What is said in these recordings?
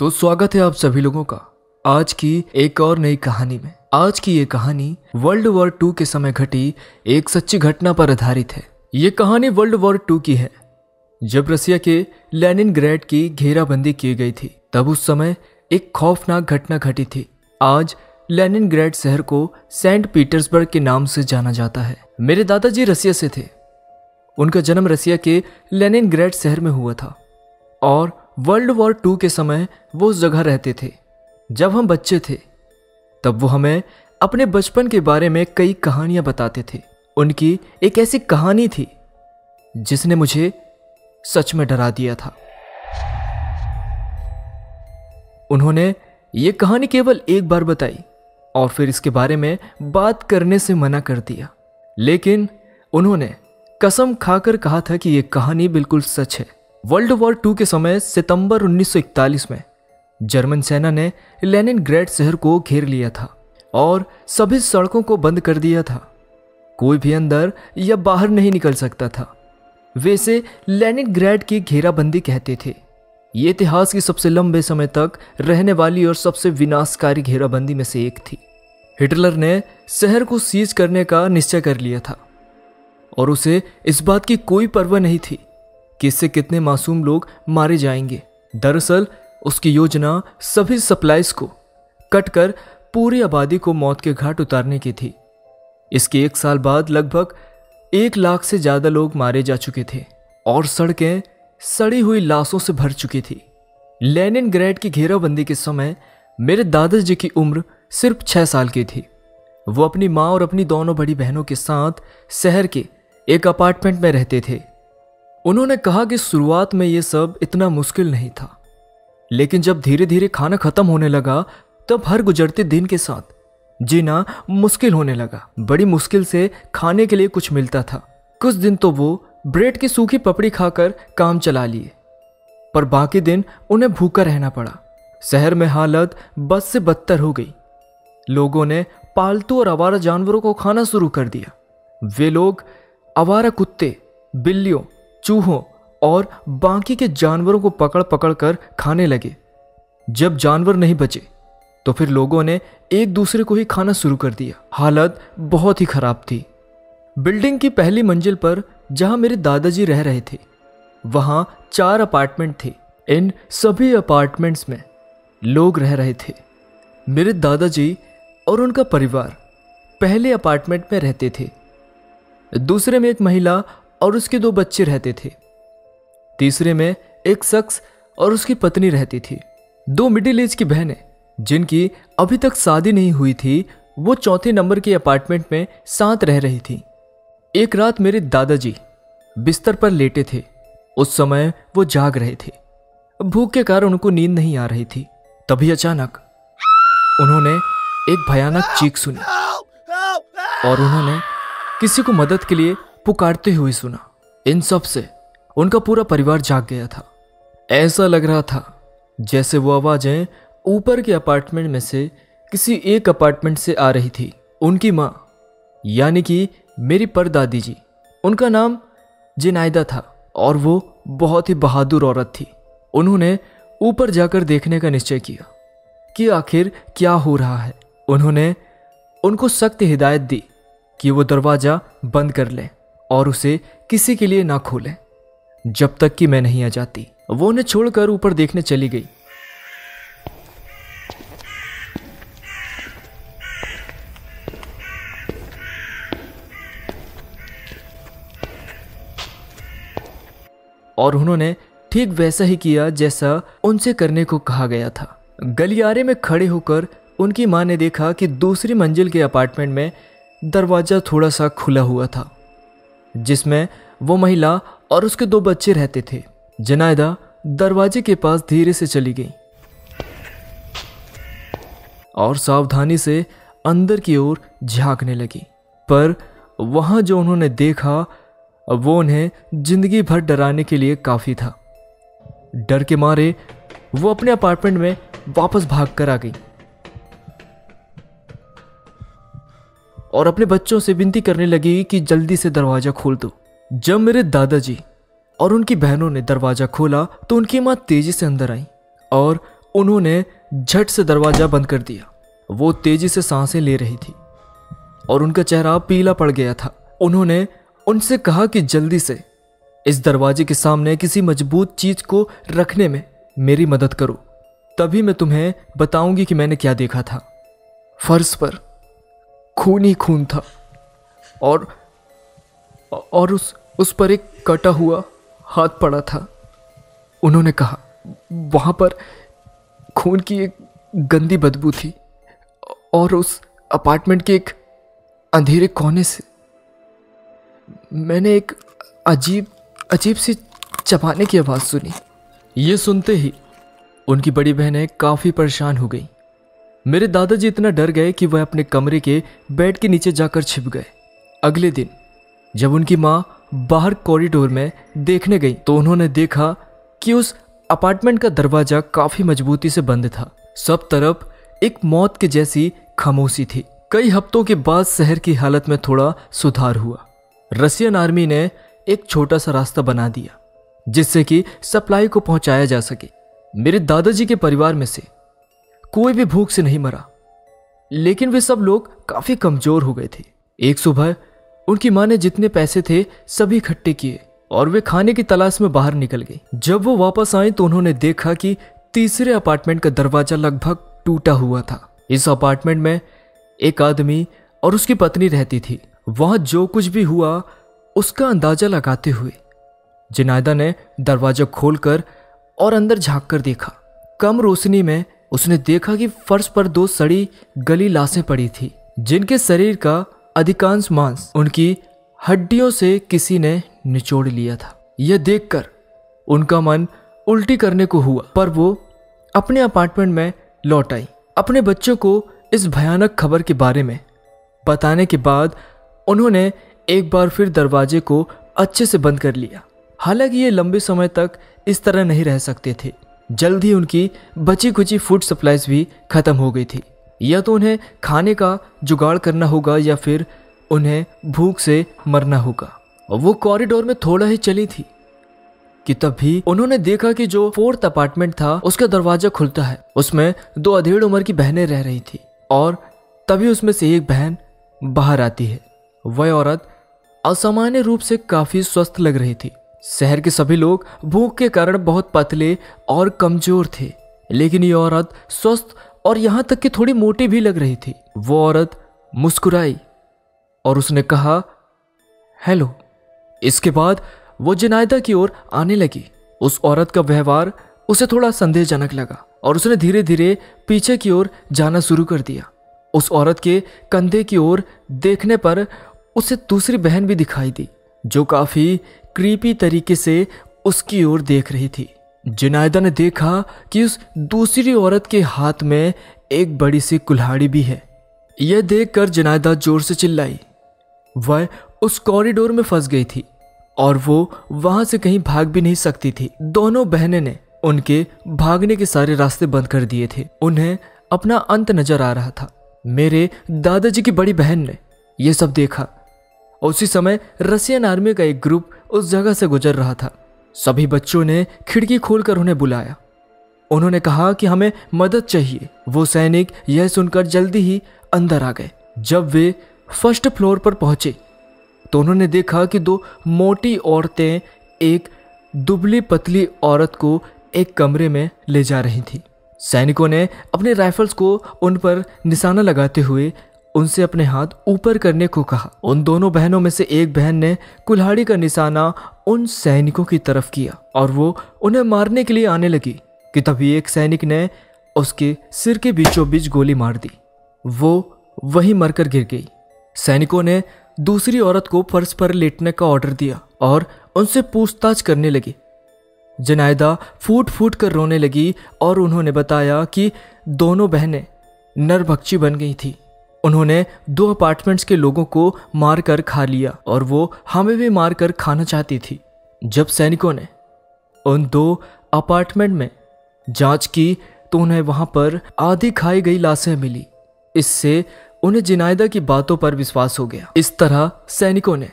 तो स्वागत है आप सभी लोगों का आज की एक और नई कहानी में। आज की ये कहानी वर्ल्ड वॉर 2 के समय घटी एक सच्ची घटना पर आधारित है। ये कहानी वर्ल्ड वॉर 2 की है, जब रसिया के लेनिनग्रेड की घेराबंदी की गई थी। तब उस समय एक खौफनाक घटना घटी थी। आज लेनिनग्रेड शहर को सेंट पीटर्सबर्ग के नाम से जाना जाता है। मेरे दादाजी रसिया से थे। उनका जन्म रसिया के लेनिनग्रेड शहर में हुआ था और वर्ल्ड वॉर 2 के समय वो उस जगह रहते थे। जब हम बच्चे थे तब वो हमें अपने बचपन के बारे में कई कहानियां बताते थे। उनकी एक ऐसी कहानी थी जिसने मुझे सच में डरा दिया था। उन्होंने ये कहानी केवल एक बार बताई और फिर इसके बारे में बात करने से मना कर दिया, लेकिन उन्होंने कसम खाकर कहा था कि यह कहानी बिल्कुल सच है। वर्ल्ड वॉर 2 के समय सितंबर 1941 में जर्मन सेना ने लेनिनग्रेड शहर को घेर लिया था और सभी सड़कों को बंद कर दिया था। कोई भी अंदर या बाहर नहीं निकल सकता था। वे इसे लेनिनग्रेड की घेराबंदी कहते थे। ये इतिहास की सबसे लंबे समय तक रहने वाली और सबसे विनाशकारी घेराबंदी में से एक थी। हिटलर ने शहर को सीज करने का निश्चय कर लिया था और उसे इस बात की कोई परवाह नहीं थी कि इससे कितने मासूम लोग मारे जाएंगे। दरअसल उसकी योजना सभी सप्लाईज को कट कर पूरी आबादी को मौत के घाट उतारने की थी। इसके एक साल बाद लगभग 1 लाख से ज्यादा लोग मारे जा चुके थे और सड़कें सड़ी हुई लाशों से भर चुकी थी। लेनिनग्रेड की घेराबंदी के समय मेरे दादाजी की उम्र सिर्फ 6 साल की थी। वो अपनी माँ और अपनी दोनों बड़ी बहनों के साथ शहर के एक अपार्टमेंट में रहते थे। उन्होंने कहा कि शुरुआत में यह सब इतना मुश्किल नहीं था, लेकिन जब धीरे धीरे खाना खत्म होने लगा तब हर गुजरते दिन के साथ जीना मुश्किल होने लगा। बड़ी मुश्किल से खाने के लिए कुछ मिलता था। कुछ दिन तो वो ब्रेड की सूखी पपड़ी खाकर काम चला लिए, पर बाकी दिन उन्हें भूखा रहना पड़ा। शहर में हालत बद से बदतर हो गई। लोगों ने पालतू और आवारा जानवरों को खाना शुरू कर दिया। वे लोग आवारा कुत्ते, बिल्लियों, चूहों और बाकी के जानवरों को पकड़ पकड़ कर खाने लगे। जब जानवर नहीं बचे तो फिर लोगों ने एक दूसरे को ही खाना शुरू कर दिया। हालत बहुत ही खराब थी। बिल्डिंग की पहली मंजिल पर जहां मेरे दादाजी रह रहे थे वहां 4 अपार्टमेंट थे। इन सभी अपार्टमेंट्स में लोग रह रहे थे। मेरे दादाजी और उनका परिवार पहले अपार्टमेंट में रहते थे। दूसरे में एक महिला और उसके 2 बच्चे रहते थे। तीसरे में एक शख्स और उसकी पत्नी रहती थी। 2 मिडिल एज की बहनें जिनकी अभी तक शादी नहीं हुई थी, वो चौथे नंबर के अपार्टमेंट में साथ रह रही थी। एक रात मेरे दादाजी बिस्तर पर लेटे थे। उस समय वो जाग रहे थे। भूख के कारण उनको नींद नहीं आ रही थी। तभी अचानक उन्होंने एक भयानक चीख सुनी और उन्होंने किसी को मदद के लिए पुकारते हुए सुना। इन सब से उनका पूरा परिवार जाग गया था। ऐसा लग रहा था जैसे वो आवाजें ऊपर के अपार्टमेंट में से किसी एक अपार्टमेंट से आ रही थी। उनकी माँ यानी कि मेरी परदादी जी, उनका नाम जिनाइदा था और वो बहुत ही बहादुर औरत थी। उन्होंने ऊपर जाकर देखने का निश्चय किया कि आखिर क्या हो रहा है। उन्होंने उनको सख्त हिदायत दी कि वो दरवाजा बंद कर लें और उसे किसी के लिए ना खोलें जब तक कि मैं नहीं आ जाती। वो उन्हें छोड़कर ऊपर देखने चली गई। और उन्होंने ठीक वैसा ही किया जैसा उनसे करने को कहा गया था। गलियारे में खड़े होकर उनकी मां ने देखा कि दूसरी मंजिल के अपार्टमेंट में दरवाजा थोड़ा सा खुला हुआ था, जिसमें वो महिला और उसके 2 बच्चे रहते थे। जनायदा दरवाजे के पास धीरे से चली गई और सावधानी से अंदर की ओर झांकने लगी, पर वहां जो उन्होंने देखा वो उन्हें जिंदगी भर डराने के लिए काफी था। डर के मारे वो अपने अपार्टमेंट में वापस भागकर आ गई और अपने बच्चों से विनती करने लगी कि जल्दी से दरवाजा खोल दो। जब मेरे दादाजी और उनकी बहनों ने दरवाजा खोला तो उनकी मां तेजी से अंदर आई और उन्होंने झट से दरवाजा बंद कर दिया। वो तेजी से सांसें ले रही थी और उनका चेहरा पीला पड़ गया था। उन्होंने उनसे कहा कि जल्दी से इस दरवाजे के सामने किसी मजबूत चीज को रखने में मेरी मदद करो, तभी मैं तुम्हें बताऊंगी कि मैंने क्या देखा था। फर्श पर खून ही खून था और उस पर एक कटा हुआ हाथ पड़ा था। उन्होंने कहा, वहां पर खून की एक गंदी बदबू थी और उस अपार्टमेंट के एक अंधेरे कोने से मैंने एक अजीब सी चबाने की आवाज़ सुनी। ये सुनते ही उनकी बड़ी बहनें काफ़ी परेशान हो गई। मेरे दादाजी इतना डर गए कि वह अपने कमरे के बेड के नीचे जाकर छिप गए। अगले दिन जब उनकी माँ बाहर कॉरिडोर में देखने गई तो उन्होंने देखा कि उस अपार्टमेंट का दरवाजा काफ़ी मजबूती से बंद था। सब तरफ एक मौत के जैसी खामोशी थी। कई हफ्तों के बाद शहर की हालत में थोड़ा सुधार हुआ। रशियन आर्मी ने एक छोटा सा रास्ता बना दिया जिससे कि सप्लाई को पहुंचाया जा सके। मेरे दादाजी के परिवार में से कोई भी भूख से नहीं मरा, लेकिन वे सब लोग काफी कमजोर हो गए थे। एक सुबह उनकी मां ने जितने पैसे थे सभी इकट्ठे किए और वे खाने की तलाश में बाहर निकल गई। जब वो वापस आई तो उन्होंने देखा कि तीसरे अपार्टमेंट का दरवाजा लगभग टूटा हुआ था। इस अपार्टमेंट में एक आदमी और उसकी पत्नी रहती थी। वहां जो कुछ भी हुआ उसका अंदाजा लगाते हुए जुनैदा ने दरवाजा खोलकर और अंदर झांक कर देखा। कम रोशनी में उसने देखा कि फर्श पर 2 सड़ी गली लाशें पड़ी थी, जिनके शरीर का अधिकांश मांस उनकी हड्डियों से किसी ने निचोड़ लिया था। यह देखकर उनका मन उल्टी करने को हुआ, पर वो अपने अपार्टमेंट में लौट आई। अपने बच्चों को इस भयानक खबर के बारे में बताने के बाद उन्होंने एक बार फिर दरवाजे को अच्छे से बंद कर लिया। हालांकि ये लंबे समय तक इस तरह नहीं रह सकते थे। जल्द ही उनकी बची कुची फूड सप्लाईज भी खत्म हो गई थी। या तो उन्हें खाने का जुगाड़ करना होगा या फिर उन्हें भूख से मरना होगा। वो कॉरिडोर में थोड़ा ही चली थी कि तभी उन्होंने देखा कि जो 4th अपार्टमेंट था उसका दरवाजा खुलता है। उसमें 2 अधेड़ उम्र की बहनें रह रही थी और तभी उसमें से एक बहन बाहर आती है। वह औरत असामान्य रूप से काफी स्वस्थ लग रही थी। शहर के सभी लोग भूख के कारण बहुत पतले और कमजोर थे, लेकिन ये औरत स्वस्थ और यहाँ तक कि थोड़ी मोटी भी लग रही थी। वो औरत मुस्कुराई और उसने कहा, हेलो। इसके बाद वो जुनैदा की ओर आने लगी। उस औरत का व्यवहार उसे थोड़ा संदेहजनक लगा और उसने धीरे धीरे पीछे की ओर जाना शुरू कर दिया। उस औरत के कंधे की ओर देखने पर उसे दूसरी बहन भी दिखाई दी जो काफी क्रीपी तरीके से उसकी ओर देख रही थी। जुनैदा ने देखा कि उस दूसरी औरत के हाथ में एक बड़ी सी कुल्हाड़ी भी है। यह देखकर जुनैदा जोर से चिल्लाई। वह उस कॉरिडोर में फंस गई थी और वो वहां से कहीं भाग भी नहीं सकती थी। दोनों बहनें ने उनके भागने के सारे रास्ते बंद कर दिए थे। उन्हें अपना अंत नजर आ रहा था। मेरे दादाजी की बड़ी बहन ने यह सब देखा। उसी समय रशियन आर्मी का एक ग्रुप उस जगह से गुजर रहा था। सभी बच्चों ने खिड़की खोलकर उन्हें बुलाया। उन्होंने कहा कि हमें मदद चाहिए। वो सैनिक यह सुनकर जल्दी ही अंदर आ गए। जब वे फर्स्ट फ्लोर पर पहुंचे तो उन्होंने देखा कि 2 मोटी औरतें एक दुबली पतली औरत को एक कमरे में ले जा रही थी। सैनिकों ने अपने राइफल्स को उन पर निशाना लगाते हुए उनसे अपने हाथ ऊपर करने को कहा। उन दोनों बहनों में से एक बहन ने कुल्हाड़ी का निशाना उन सैनिकों की तरफ किया और वो उन्हें मारने के लिए आने लगी कि तभी एक सैनिक ने उसके सिर के बीचों बीच गोली मार दी। वो वहीं मरकर गिर गई। सैनिकों ने दूसरी औरत को फर्श पर लेटने का ऑर्डर दिया और उनसे पूछताछ करने लगी। जुनैदा फूट फूट कर रोने लगी और उन्होंने बताया कि दोनों बहनें नरभक्षी बन गई थी। उन्होंने 2 अपार्टमेंट्स के लोगों को मारकर खा लिया और वो हमें भी मारकर खाना चाहती थी। जब सैनिकों ने उन 2 अपार्टमेंट में जांच की तो उन्हें वहां पर आधी खाई गई लाशें मिली। इससे उन्हें जुनैदा की बातों पर विश्वास हो गया। इस तरह सैनिकों ने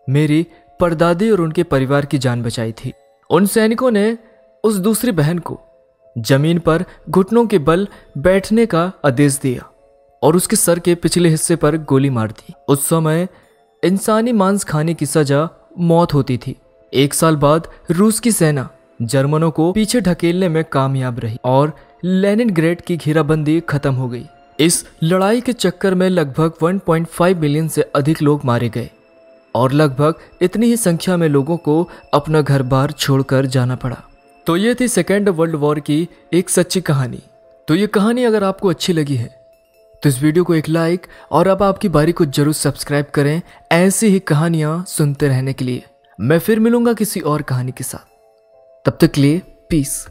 मेरी परदादी और उनके परिवार की जान बचाई थी। उन सैनिकों ने उस दूसरी बहन को जमीन पर घुटनों के बल बैठने का आदेश दिया और उसके सर के पिछले हिस्से पर गोली मार दी। उस समय इंसानी मांस खाने की सजा मौत होती थी। 1 साल बाद रूस की सेना जर्मनों को पीछे ढकेलने में कामयाब रही और लेनिनग्रेड की घेराबंदी खत्म हो गई। इस लड़ाई के चक्कर में लगभग 1.5 मिलियन से अधिक लोग मारे गए और लगभग इतनी ही संख्या में लोगों को अपना घर बार छोड़कर जाना पड़ा। तो ये थी सेकेंड वर्ल्ड वॉर की एक सच्ची कहानी। तो ये कहानी अगर आपको अच्छी लगी है तो इस वीडियो को एक लाइक और अब आपकी बारी को जरूर सब्सक्राइब करें ऐसी ही कहानियां सुनते रहने के लिए। मैं फिर मिलूंगा किसी और कहानी के साथ, तब तक के लिए पीस।